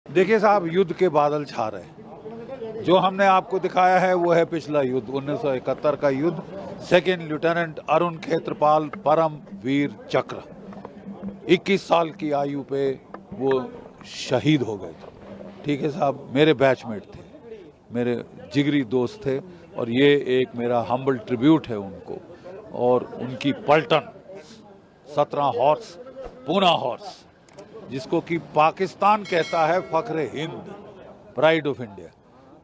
देखिए साहब, युद्ध के बादल छा रहे हैं। जो हमने आपको दिखाया है वो है पिछला युद्ध, 1971 का युद्ध। सेकंड लेफ्टिनेंट अरुण खेत्रपाल परम वीर चक्र 21 साल की आयु पे वो शहीद हो गए थे। ठीक है साहब, मेरे बैचमेट थे, मेरे जिगरी दोस्त थे, और ये एक मेरा हम्बल ट्रिब्यूट है उनको। और उनकी पलटन 17 हॉर्स, पूना हॉर्स, जिसको कि पाकिस्तान कहता है फख्र हिंद, प्राइड ऑफ इंडिया।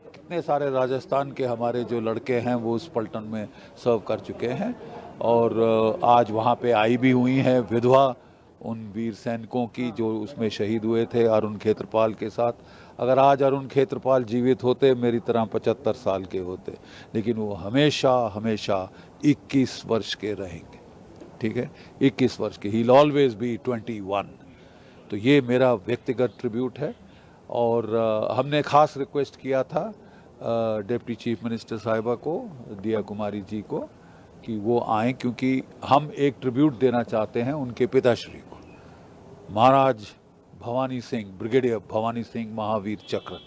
कितने सारे राजस्थान के हमारे जो लड़के हैं वो उस पलटन में सर्व कर चुके हैं, और आज वहाँ पे आई भी हुई हैं विधवा उन वीर सैनिकों की जो उसमें शहीद हुए थे अरुण खेत्रपाल के साथ। अगर आज अरुण खेत्रपाल जीवित होते मेरी तरह 75 साल के होते, लेकिन वो हमेशा हमेशा 21 वर्ष के रहेंगे। ठीक है, 21 वर्ष के, ही विल ऑलवेज बी 21। तो ये मेरा व्यक्तिगत ट्रिब्यूट है। और हमने खास रिक्वेस्ट किया था डिप्टी चीफ मिनिस्टर साहिबा को, दिया कुमारी जी को, कि वो आएँ, क्योंकि हम एक ट्रिब्यूट देना चाहते हैं उनके पिताश्री को, महाराज भवानी सिंह, ब्रिगेडियर भवानी सिंह महावीर चक्र।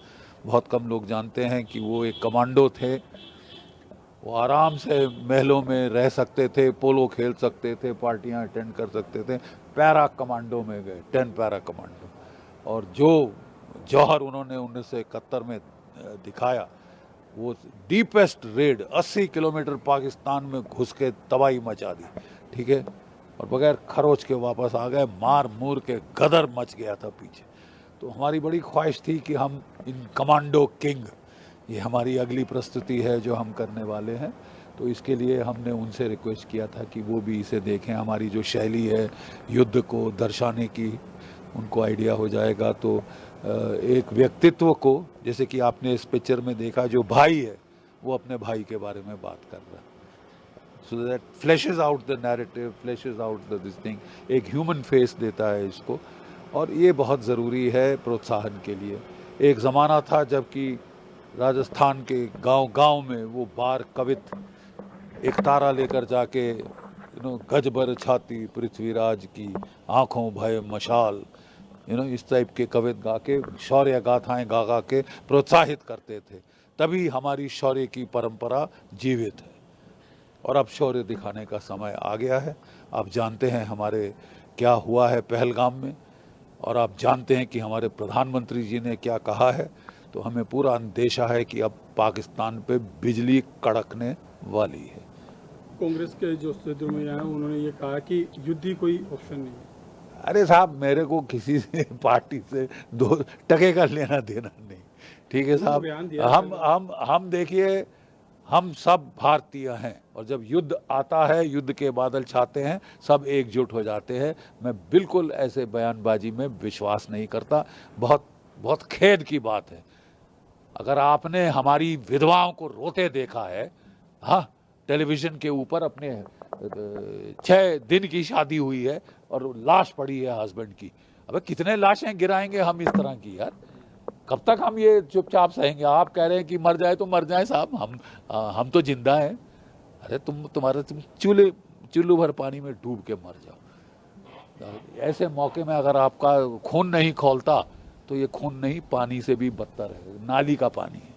बहुत कम लोग जानते हैं कि वो एक कमांडो थे। वो आराम से महलों में रह सकते थे, पोलो खेल सकते थे, पार्टियां अटेंड कर सकते थे। पैरा कमांडो में गए, 10 पैरा कमांडो। और जो जौहर उन्होंने 1971 में दिखाया, वो डीपेस्ट रेड 80 किलोमीटर पाकिस्तान में घुस के तबाही मचा दी। ठीक है, और बगैर खरोच के वापस आ गए, मार मूर के गदर मच गया था पीछे। तो हमारी बड़ी ख्वाहिश थी कि हम इन कमांडो किंग, ये हमारी अगली प्रस्तुति है जो हम करने वाले हैं, तो इसके लिए हमने उनसे रिक्वेस्ट किया था कि वो भी इसे देखें। हमारी जो शैली है युद्ध को दर्शाने की, उनको आइडिया हो जाएगा। तो एक व्यक्तित्व को, जैसे कि आपने इस पिक्चर में देखा, जो भाई है वो अपने भाई के बारे में बात कर रहा है, so that flashes out the narrative, flashes out the this thing, एक ह्यूमन फेस देता है इसको। और ये बहुत ज़रूरी है प्रोत्साहन के लिए। एक ज़माना था जबकि राजस्थान के गांव-गांव में वो बार कवित एक तारा लेकर जाके, गज भर छाती पृथ्वीराज की, आंखों भय मशाल, इस टाइप के कवित गा के, शौर्य गाथाएं गा गा के प्रोत्साहित करते थे। तभी हमारी शौर्य की परंपरा जीवित है। और अब शौर्य दिखाने का समय आ गया है। आप जानते हैं हमारे क्या हुआ है पहलगाम में, और आप जानते हैं कि हमारे प्रधानमंत्री जी ने क्या कहा है। तो हमें पूरा अंदेशा है कि अब पाकिस्तान पे बिजली कड़कने वाली है। कांग्रेस के जो सदस्यों में आए उन्होंने ये कहा कि युद्ध ही कोई ऑप्शन नहीं है। अरे साहब, मेरे को किसी से पार्टी से 2 टके का लेना देना नहीं। ठीक है साहब, हम देखिए, हम सब भारतीय हैं, और जब युद्ध आता है, युद्ध के बादल छाते हैं, सब एकजुट हो जाते हैं। मैं बिल्कुल ऐसे बयानबाजी में विश्वास नहीं करता। बहुत बहुत खेद की बात है, अगर आपने हमारी विधवाओं को रोते देखा है, हाँ, टेलीविजन के ऊपर, अपने 6 दिन की शादी हुई है और लाश पड़ी है हस्बैंड की। अबे कितने लाशें गिराएंगे हम इस तरह की यार? कब तक हम ये चुपचाप सहेंगे? आप कह रहे हैं कि मर जाए तो मर जाए साहब, हम तो जिंदा हैं। अरे तुम चुल्लू भर पानी में डूब के मर जाओ। ऐसे मौके में अगर आपका खून नहीं खौलता तो ये खून नहीं, पानी से भी बदतर है, नाली का पानी है।